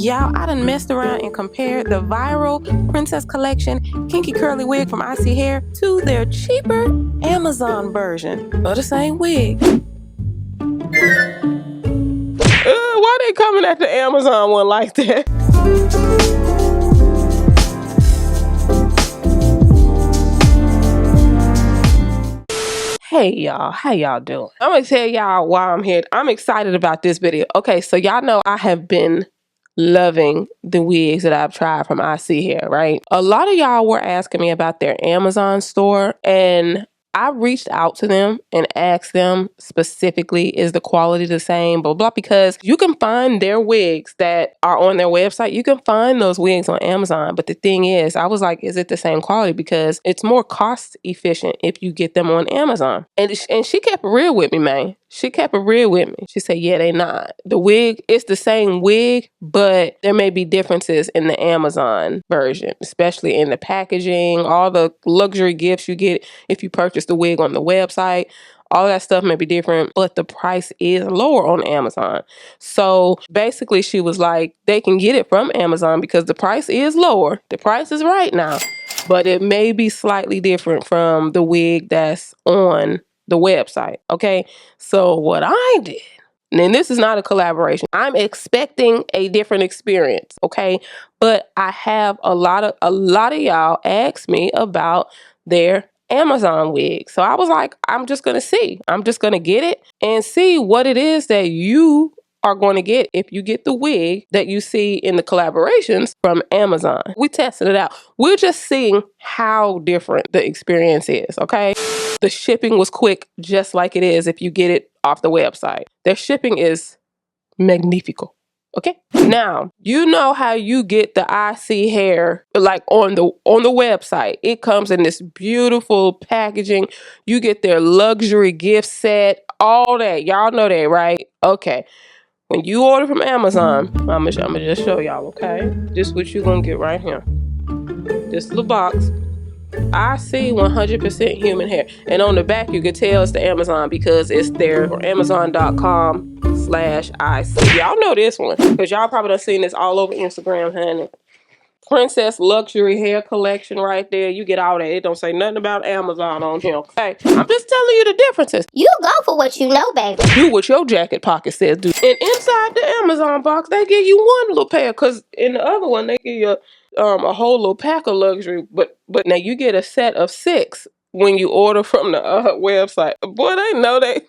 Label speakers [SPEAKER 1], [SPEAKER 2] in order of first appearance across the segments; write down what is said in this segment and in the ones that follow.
[SPEAKER 1] Y'all, I done messed around and compared the viral Princess Collection Kinky Curly wig from Icy Hair to their cheaper Amazon version of the same wig. Why they coming at the Amazon one like that? Hey y'all, how y'all doing? I'm gonna tell y'all why I'm here. I'm excited about this video. Okay, so y'all know I have been loving the wigs that I've tried from Icy Hair, right? A lot of y'all were asking me about their Amazon store, and I reached out to them and asked them specifically, is the quality the same, blah, blah, because you can find their wigs that are on their website. You can find those wigs on Amazon. But the thing is, I was like, is it the same quality? Because it's more cost efficient if you get them on Amazon. And she kept it real with me, man. She kept it real with me. She said, yeah, they not. The wig, it's the same wig, but there may be differences in the Amazon version, especially in the packaging, all the luxury gifts you get if you purchase the wig on the website. All that stuff may be different, but the price is lower on Amazon. So basically she was like, they can get it from Amazon because the price is lower. The price is right now, but it may be slightly different from the wig that's on the website. Okay. So what I did, and this is not a collaboration, I'm expecting a different experience. Okay. But I have a lot of y'all ask me about their Amazon wig. So I was like, I'm just going to see. I'm just going to get it and see what it is that you are going to get if you get the wig that you see in the collaborations from Amazon. We tested it out. We're just seeing how different the experience is, okay? The shipping was quick, just like it is if you get it off the website. Their shipping is magnifico. Okay. Now, you know how you get the Icy Hair, like on the website. It comes in this beautiful packaging. You get their luxury gift set, all that. Y'all know that, right? Okay. When you order from Amazon, I'm gonna just show y'all, okay? This is what you're gonna get right here. This little box. I see 100% human hair. And on the back, you can tell it's the Amazon because it's there, or Amazon.com/IC. Y'all know this one because y'all probably done seen this all over Instagram, honey. Princess Luxury Hair Collection right there. You get all that. It don't say nothing about Amazon on here, okay? I'm just telling you the differences.
[SPEAKER 2] You go for what you know, baby.
[SPEAKER 1] Do what your jacket pocket says do. And inside the Amazon box, they give you one little pair because in the other one, they give you a whole little pack of luxury. But now you get a set of 6 when you order from the website. Boy, they know they...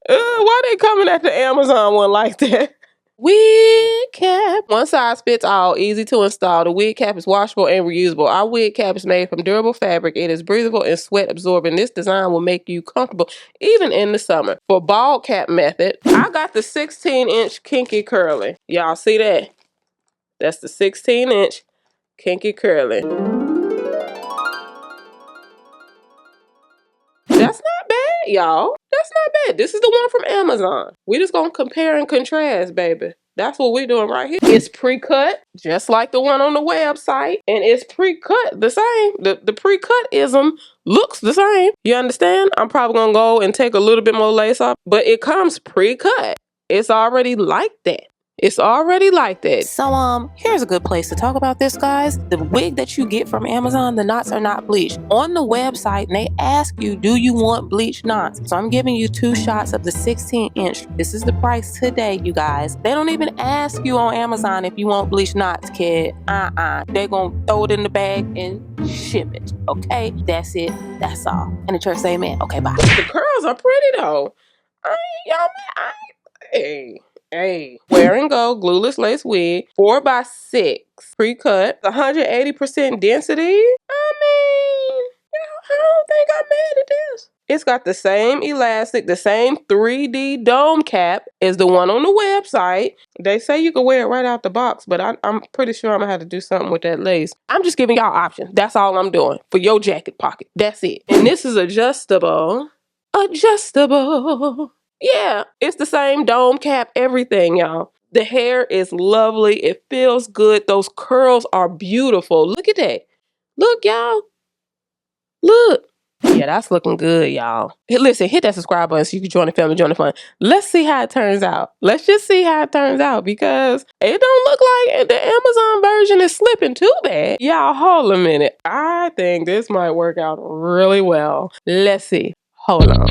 [SPEAKER 1] why they coming at the Amazon one like that? Wig cap. One size fits all, easy to install. The wig cap is washable and reusable. Our wig cap is made from durable fabric. It is breathable and sweat absorbing. This design will make you comfortable even in the summer. For bald cap method, I got the 16-inch kinky curly. Y'all see that? That's the 16-inch kinky curly. That's not bad, y'all. That's not bad. This is the one from Amazon. We just gonna compare and contrast, baby. That's what we're doing right here. It's pre-cut, just like the one on the website. And it's pre-cut the same. The pre-cut-ism looks the same. You understand? I'm probably gonna go and take a little bit more lace off, but it comes pre-cut. It's already like that. It's already like that. So, here's a good place to talk about this, guys. The wig that you get from Amazon, the knots are not bleached. On the website, they ask you, do you want bleached knots? So I'm giving you 2 shots of the 16-inch. This is the price today, you guys. They don't even ask you on Amazon if you want bleached knots, kid. They're gonna throw it in the bag and ship it, okay? That's it. That's all. And the church say amen. Okay, bye. The curls are pretty, though. Hey, wear and go glueless lace wig, 4x6, pre-cut, 180% density. I mean, I don't think I'm mad at this. It's got the same elastic, the same 3D dome cap as the one on the website. They say you can wear it right out the box, but I'm pretty sure I'm gonna have to do something with that lace. I'm just giving y'all options. That's all I'm doing for your jacket pocket. That's it. And this is adjustable. Yeah, it's the same dome cap, everything, y'all. The hair is lovely. It feels good. Those curls are beautiful. Look at that. Look, y'all. Look. Yeah, that's looking good, y'all. Hey, listen, hit that subscribe button so you can join the family, join the fun. Let's see how it turns out. Let's just see how it turns out, because it don't look like the Amazon version is slipping too bad. Y'all, hold a minute. I think this might work out really well. Let's see. Hold on.